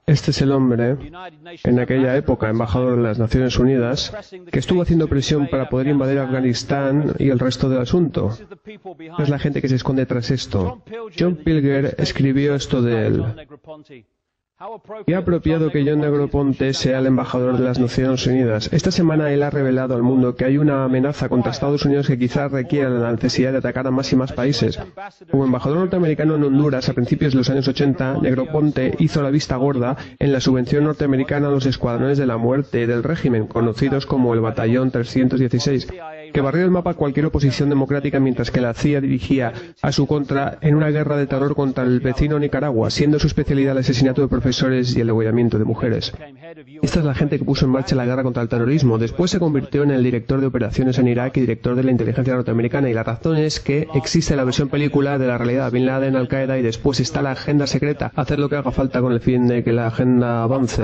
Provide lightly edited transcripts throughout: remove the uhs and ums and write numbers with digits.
Este es el hombre, en aquella época embajador de las Naciones Unidas, que estuvo haciendo presión para poder invadir Afganistán y el resto del asunto. Es la gente que se esconde tras esto. John Pilger escribió esto de él. Qué apropiado que John Negroponte sea el embajador de las Naciones Unidas. Esta semana él ha revelado al mundo que hay una amenaza contra Estados Unidos que quizás requiera la necesidad de atacar a más y más países. Como embajador norteamericano en Honduras a principios de los años 80, Negroponte hizo la vista gorda en la subvención norteamericana a los escuadrones de la muerte del régimen, conocidos como el Batallón 316, que barrió el mapa cualquier oposición democrática mientras que la CIA dirigía a su contra en una guerra de terror contra el vecino Nicaragua, siendo su especialidad el asesinato de profesores y el degollamiento de mujeres. Esta es la gente que puso en marcha la guerra contra el terrorismo. Después se convirtió en el director de operaciones en Irak y director de la inteligencia norteamericana. Y la razón es que existe la versión película de la realidad, Bin Laden, Al-Qaeda, y después está la agenda secreta, hacer lo que haga falta con el fin de que la agenda avance.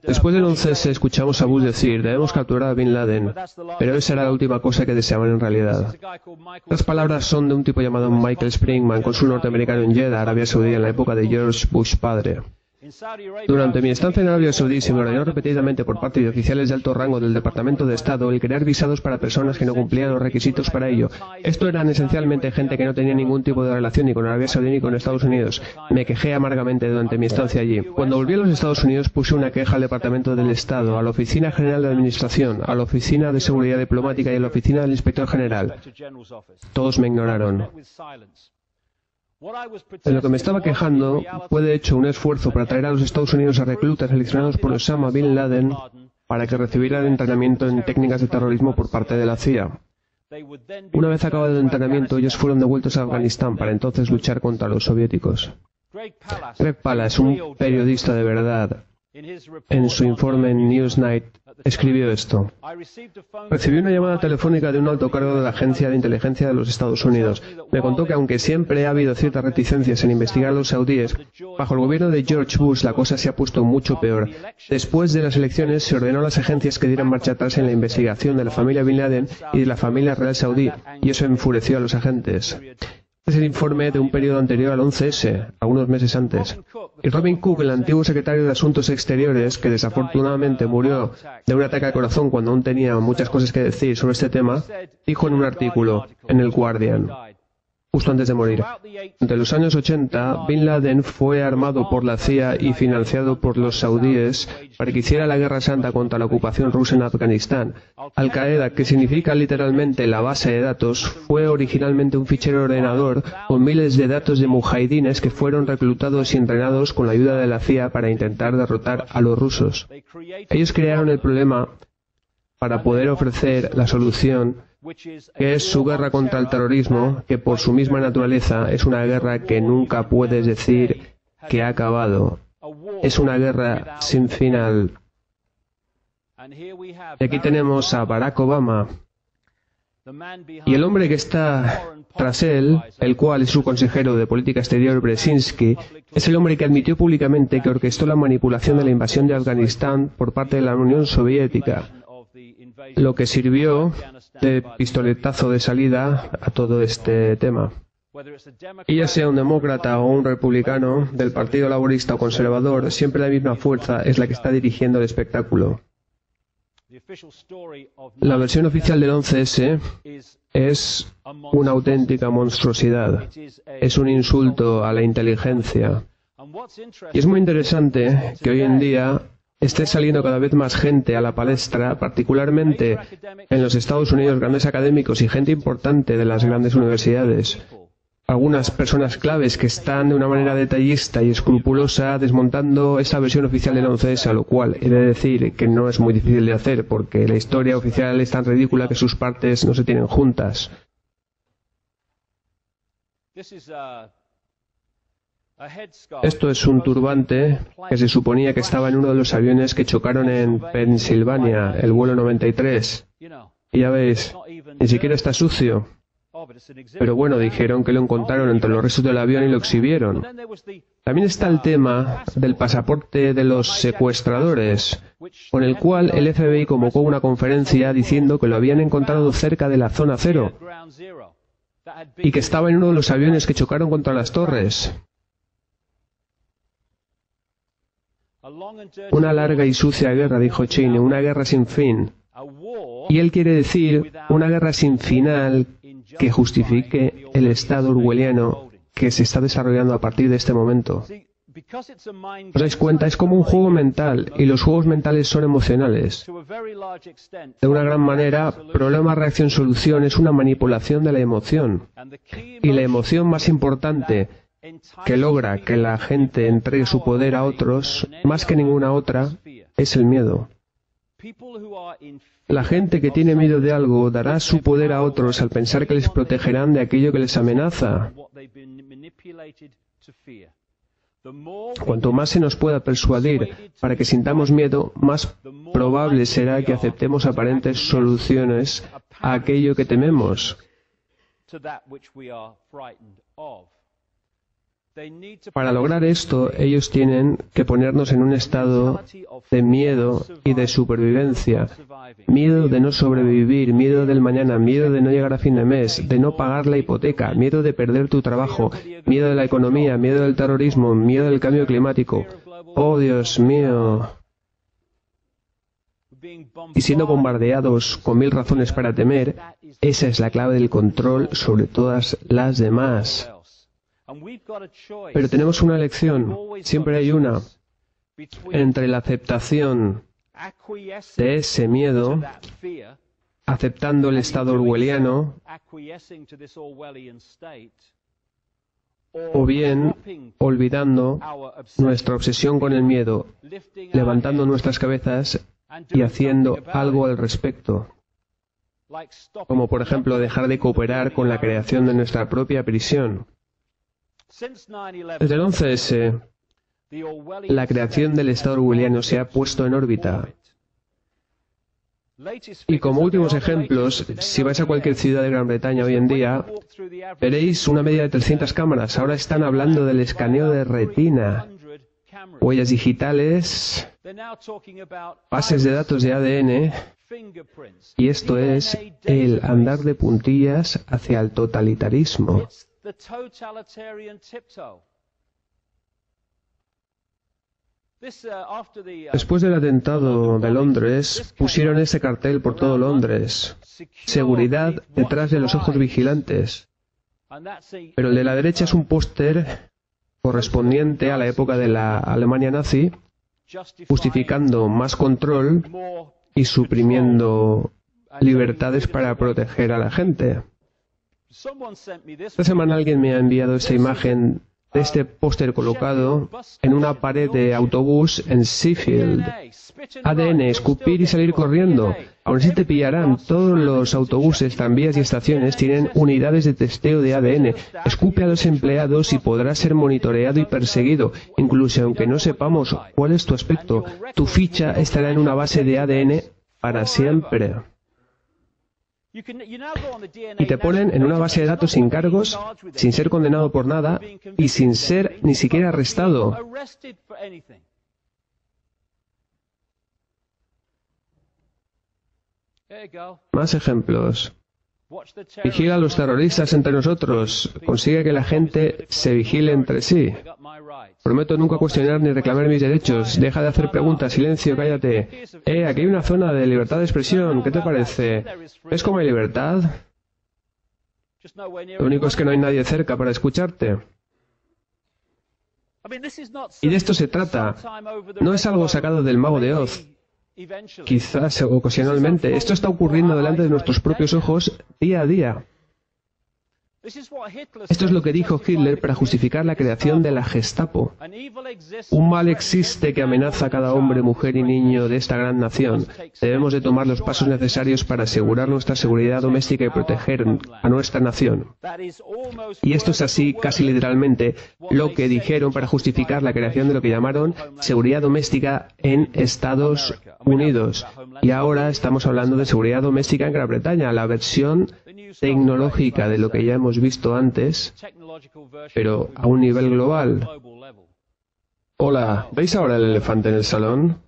Después del 11S escuchamos a Bush decir, debemos capturar a Bin Laden, pero esa era la última cosa que deseaban en realidad. Las palabras son de un tipo llamado Michael Springman, cónsul norteamericano en Jeddah, Arabia Saudí, en la época de George Bush padre. Durante mi estancia en Arabia Saudí se me ordenó repetidamente por parte de oficiales de alto rango del Departamento de Estado el crear visados para personas que no cumplían los requisitos para ello. Esto eran esencialmente gente que no tenía ningún tipo de relación ni con Arabia Saudí ni con Estados Unidos. Me quejé amargamente durante mi estancia allí. Cuando volví a los Estados Unidos puse una queja al Departamento del Estado, a la Oficina General de Administración, a la Oficina de Seguridad Diplomática y a la Oficina del Inspector General. Todos me ignoraron. En lo que me estaba quejando fue de hecho un esfuerzo para traer a los Estados Unidos a reclutas seleccionados por Osama Bin Laden para que recibieran entrenamiento en técnicas de terrorismo por parte de la CIA. Una vez acabado el entrenamiento, ellos fueron devueltos a Afganistán para entonces luchar contra los soviéticos. Greg Palast, un periodista de verdad, en su informe en Newsnight, escribió esto. Recibí una llamada telefónica de un alto cargo de la Agencia de Inteligencia de los Estados Unidos. Me contó que aunque siempre ha habido ciertas reticencias en investigar a los saudíes, bajo el gobierno de George Bush la cosa se ha puesto mucho peor. Después de las elecciones se ordenó a las agencias que dieran marcha atrás en la investigación de la familia Bin Laden y de la familia real saudí, y eso enfureció a los agentes. Este es el informe de un periodo anterior al 11S, algunos meses antes. Y Robin Cook, el antiguo secretario de Asuntos Exteriores, que desafortunadamente murió de un ataque al corazón cuando aún tenía muchas cosas que decir sobre este tema, dijo en un artículo en el Guardian, justo antes de morir: entre los años 80, Bin Laden fue armado por la CIA y financiado por los saudíes para que hiciera la guerra santa contra la ocupación rusa en Afganistán. Al-Qaeda, que significa literalmente la base de datos, fue originalmente un fichero ordenador con miles de datos de mujahidines que fueron reclutados y entrenados con la ayuda de la CIA para intentar derrotar a los rusos. Ellos crearon el problema para poder ofrecer la solución, que es su guerra contra el terrorismo, que por su misma naturaleza es una guerra que nunca puedes decir que ha acabado. Es una guerra sin final. Y aquí tenemos a Barack Obama y el hombre que está tras él, el cual es su consejero de política exterior, Brzezinski, es el hombre que admitió públicamente que orquestó la manipulación de la invasión de Afganistán por parte de la Unión Soviética, lo que sirvió de pistoletazo de salida a todo este tema. Y ya sea un demócrata o un republicano, del Partido Laborista o conservador, siempre la misma fuerza es la que está dirigiendo el espectáculo. La versión oficial del 11S es una auténtica monstruosidad. Es un insulto a la inteligencia. Y es muy interesante que hoy en día esté saliendo cada vez más gente a la palestra, particularmente en los Estados Unidos, grandes académicos y gente importante de las grandes universidades. Algunas personas claves que están de una manera detallista y escrupulosa desmontando esa versión oficial del 11S, a lo cual he de decir que no es muy difícil de hacer porque la historia oficial es tan ridícula que sus partes no se tienen juntas. Esto es un turbante que se suponía que estaba en uno de los aviones que chocaron en Pensilvania, el vuelo 93. Y ya veis, ni siquiera está sucio. Pero bueno, dijeron que lo encontraron entre los restos del avión y lo exhibieron. También está el tema del pasaporte de los secuestradores, con el cual el FBI convocó una conferencia diciendo que lo habían encontrado cerca de la zona cero y que estaba en uno de los aviones que chocaron contra las torres. Una larga y sucia guerra, dijo Cheney, una guerra sin fin. Y él quiere decir una guerra sin final que justifique el estado orwelliano que se está desarrollando a partir de este momento. ¿Os dais cuenta? Es como un juego mental, y los juegos mentales son emocionales. De una gran manera, problema-reacción-solución es una manipulación de la emoción. Y la emoción más importante que logra que la gente entregue su poder a otros, más que ninguna otra, es el miedo. La gente que tiene miedo de algo dará su poder a otros al pensar que les protegerán de aquello que les amenaza. Cuanto más se nos pueda persuadir para que sintamos miedo, más probable será que aceptemos aparentes soluciones a aquello que tememos. Para lograr esto, ellos tienen que ponernos en un estado de miedo y de supervivencia. Miedo de no sobrevivir, miedo del mañana, miedo de no llegar a fin de mes, de no pagar la hipoteca, miedo de perder tu trabajo, miedo de la economía, miedo del terrorismo, miedo del cambio climático. ¡Oh, Dios mío! Y siendo bombardeados con 1000 razones para temer, esa es la clave del control sobre todas las demás. Pero tenemos una elección, siempre hay una, entre la aceptación de ese miedo, aceptando el estado orwelliano, o bien olvidando nuestra obsesión con el miedo, levantando nuestras cabezas y haciendo algo al respecto, como por ejemplo dejar de cooperar con la creación de nuestra propia prisión. Desde el 11S, la creación del Estado orwelliano se ha puesto en órbita. Y como últimos ejemplos, si vais a cualquier ciudad de Gran Bretaña hoy en día, veréis una media de 300 cámaras. Ahora están hablando del escaneo de retina, huellas digitales, bases de datos de ADN, y esto es el andar de puntillas hacia el totalitarismo. Después del atentado de Londres, pusieron ese cartel por todo Londres. Seguridad detrás de los ojos vigilantes. Pero el de la derecha es un póster correspondiente a la época de la Alemania nazi, justificando más control y suprimiendo libertades para proteger a la gente. Esta semana alguien me ha enviado esta imagen de este póster colocado en una pared de autobús en Sheffield. ADN, escupir y salir corriendo. Aún así te pillarán. Todos los autobuses, tranvías y estaciones tienen unidades de testeo de ADN. Escupe a los empleados y podrás ser monitoreado y perseguido. Incluso aunque no sepamos cuál es tu aspecto, tu ficha estará en una base de ADN para siempre. Y te ponen en una base de datos sin cargos, sin ser condenado por nada y sin ser ni siquiera arrestado. Más ejemplos. Vigila a los terroristas entre nosotros. Consigue que la gente se vigile entre sí. Prometo nunca cuestionar ni reclamar mis derechos. Deja de hacer preguntas. Silencio, cállate. Aquí hay una zona de libertad de expresión. ¿Qué te parece? ¿Ves cómo hay libertad? Lo único es que no hay nadie cerca para escucharte. Y de esto se trata. No es algo sacado del Mago de Oz. Quizás ocasionalmente. Esto está ocurriendo delante de nuestros propios ojos día a día. Esto es lo que dijo Hitler para justificar la creación de la Gestapo. Un mal existe que amenaza a cada hombre, mujer y niño de esta gran nación. Debemos de tomar los pasos necesarios para asegurar nuestra seguridad doméstica y proteger a nuestra nación. Y esto es así, casi literalmente, lo que dijeron para justificar la creación de lo que llamaron seguridad doméstica en Estados Unidos. Y ahora estamos hablando de seguridad doméstica en Gran Bretaña, la versión tecnológica de lo que ya hemos visto antes, pero a un nivel global. Hola, ¿veis ahora el elefante en el salón?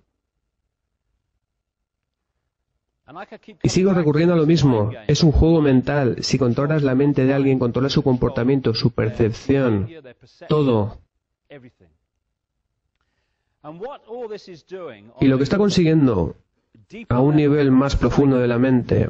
Y sigo recurriendo a lo mismo. Es un juego mental. Si controlas la mente de alguien, controlas su comportamiento, su percepción, todo. Y lo que está consiguiendo a un nivel más profundo de la mente